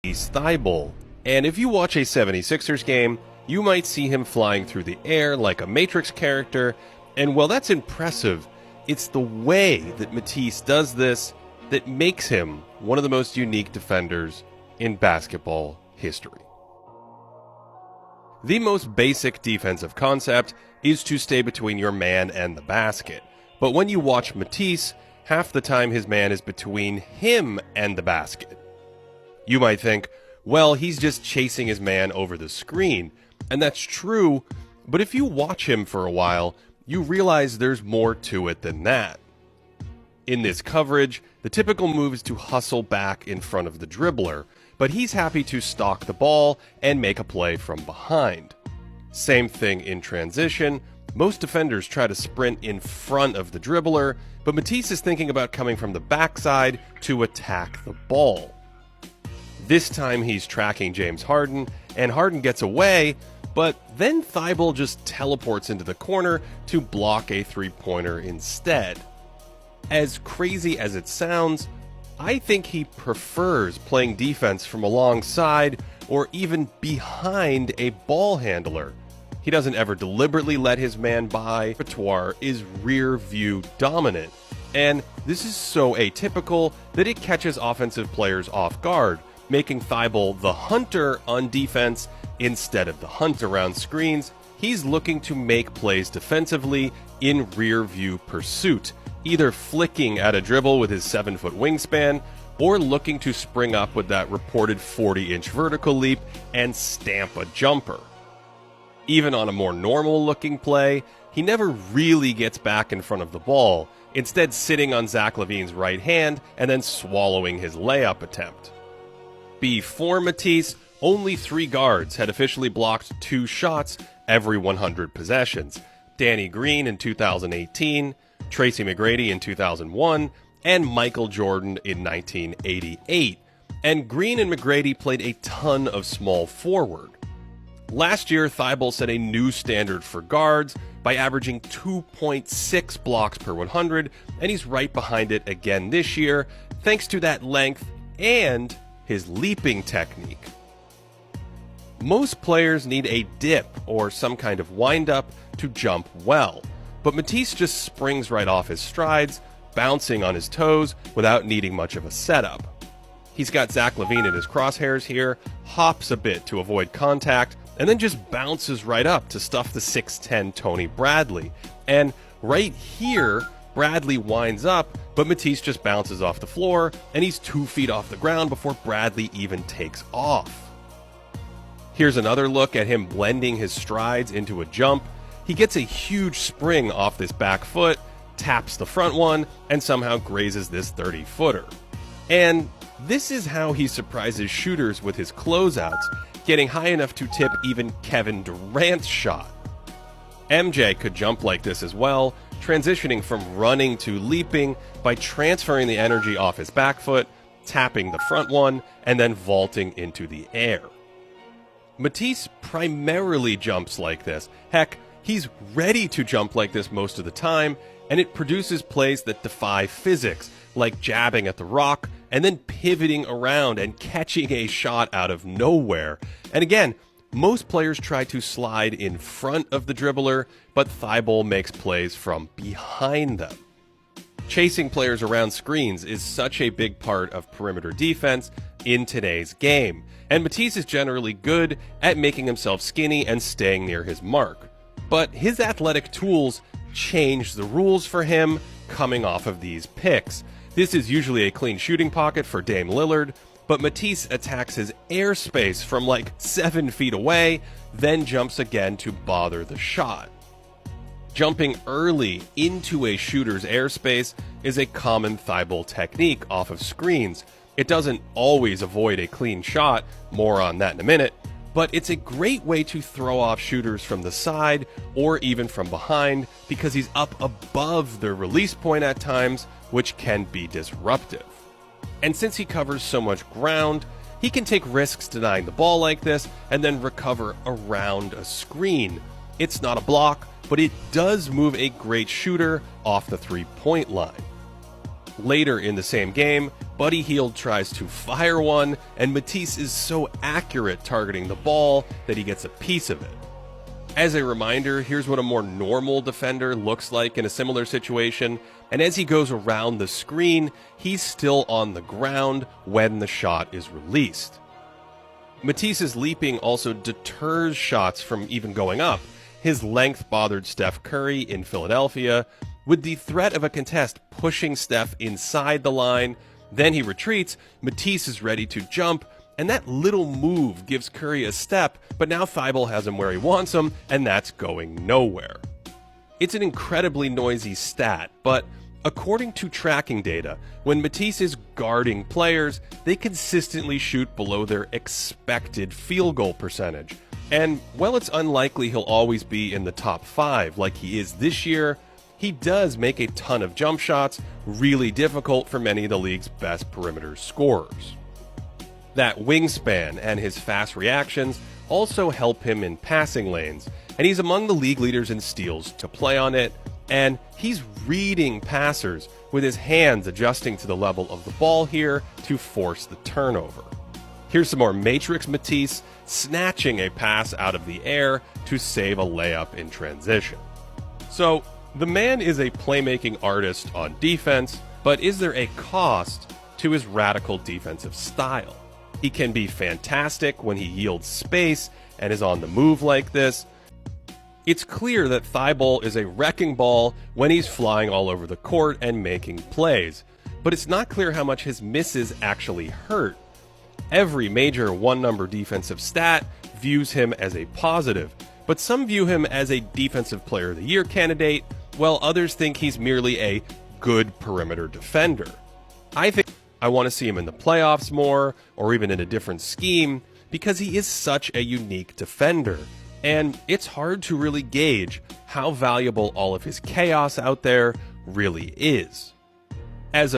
Thybulle. And if you watch a 76ers game, you might see him flying through the air like a Matrix character, and while that's impressive, it's the way that Matisse does this that makes him one of the most unique defenders in basketball history. The most basic defensive concept is to stay between your man and the basket, but when you watch Matisse, half the time his man is between him and the basket. You might think, well, he's just chasing his man over the screen, and that's true, but if you watch him for a while, you realize there's more to it than that. In this coverage, the typical move is to hustle back in front of the dribbler, but he's happy to stalk the ball and make a play from behind. Same thing in transition. Most defenders try to sprint in front of the dribbler, but Matisse is thinking about coming from the backside to attack the ball. This time he's tracking James Harden, and Harden gets away, but then Thybulle just teleports into the corner to block a three-pointer instead. As crazy as it sounds, I think he prefers playing defense from alongside or even behind a ball handler. He doesn't ever deliberately let his man by. Repertoire is rear view dominant, and this is so atypical that it catches offensive players off guard, making Thybulle the hunter on defense instead of the hunt around screens. He's looking to make plays defensively in rear view pursuit, either flicking at a dribble with his 7-foot wingspan or looking to spring up with that reported 40-inch vertical leap and stamp a jumper. Even on a more normal-looking play, he never really gets back in front of the ball, instead sitting on Zach LaVine's right hand and then swallowing his layup attempt. Before Matisse, only 3 guards had officially blocked 2 shots every 100 possessions: Danny Green in 2018, Tracy McGrady in 2001, and Michael Jordan in 1988. And Green and McGrady played a ton of small forward. Last year, Thybulle set a new standard for guards by averaging 2.6 blocks per 100, and he's right behind it again this year, thanks to that length and his leaping technique. Most players need a dip or some kind of wind-up to jump well, but Matisse just springs right off his strides, bouncing on his toes without needing much of a setup. He's got Zach LaVine in his crosshairs here, hops a bit to avoid contact, and then just bounces right up to stuff the 6'10 Tony Bradley. And right here, Bradley winds up, but Matisse just bounces off the floor, and he's 2 feet off the ground before Bradley even takes off. Here's another look at him blending his strides into a jump. He gets a huge spring off this back foot, taps the front one, and somehow grazes this 30-footer. And this is how he surprises shooters with his closeouts, getting high enough to tip even Kevin Durant's shot. MJ could jump like this as well, transitioning from running to leaping by transferring the energy off his back foot, tapping the front one, and then vaulting into the air. Matisse primarily jumps like this. Heck, he's ready to jump like this most of the time, and it produces plays that defy physics, like jabbing at the rock and then pivoting around and catching a shot out of nowhere. And again, most players try to slide in front of the dribbler, but Thybulle makes plays from behind them. Chasing players around screens is such a big part of perimeter defense in today's game, and Matisse is generally good at making himself skinny and staying near his mark. But his athletic tools change the rules for him coming off of these picks. This is usually a clean shooting pocket for Dame Lillard, but Matisse attacks his airspace from like 7 feet away, then jumps again to bother the shot. Jumping early into a shooter's airspace is a common Thybulle technique off of screens. It doesn't always avoid a clean shot, more on that in a minute, but it's a great way to throw off shooters from the side or even from behind because he's up above the release point at times, which can be disruptive. And since he covers so much ground, he can take risks denying the ball like this and then recover around a screen. It's not a block, but it does move a great shooter off the three-point line. Later in the same game, Buddy Hield tries to fire one, and Matisse is so accurate targeting the ball that he gets a piece of it. As a reminder, here's what a more normal defender looks like in a similar situation, and as he goes around the screen, he's still on the ground when the shot is released. Matisse's leaping also deters shots from even going up. His length bothered Steph Curry in Philadelphia, with the threat of a contest pushing Steph inside the line. Then he retreats, Matisse is ready to jump, and that little move gives Curry a step, but now Thybulle has him where he wants him, and that's going nowhere. It's an incredibly noisy stat, but according to tracking data, when Matisse is guarding players, they consistently shoot below their expected field goal percentage. And while it's unlikely he'll always be in the top 5 like he is this year, he does make a ton of jump shots, really difficult for many of the league's best perimeter scorers. That wingspan and his fast reactions also help him in passing lanes, and he's among the league leaders in steals to play on it, and he's reading passers with his hands adjusting to the level of the ball here to force the turnover. Here's some more Matrix Matisse snatching a pass out of the air to save a layup in transition. So, the man is a playmaking artist on defense, but is there a cost to his radical defensive style? He can be fantastic when he yields space and is on the move like this. It's clear that Thybulle is a wrecking ball when he's flying all over the court and making plays, but it's not clear how much his misses actually hurt. Every major one-number defensive stat views him as a positive, but some view him as a Defensive Player of the Year candidate, while others think he's merely a good perimeter defender. I think I want to see him in the playoffs more, or even in a different scheme, because he is such a unique defender, and it's hard to really gauge how valuable all of his chaos out there really is. As a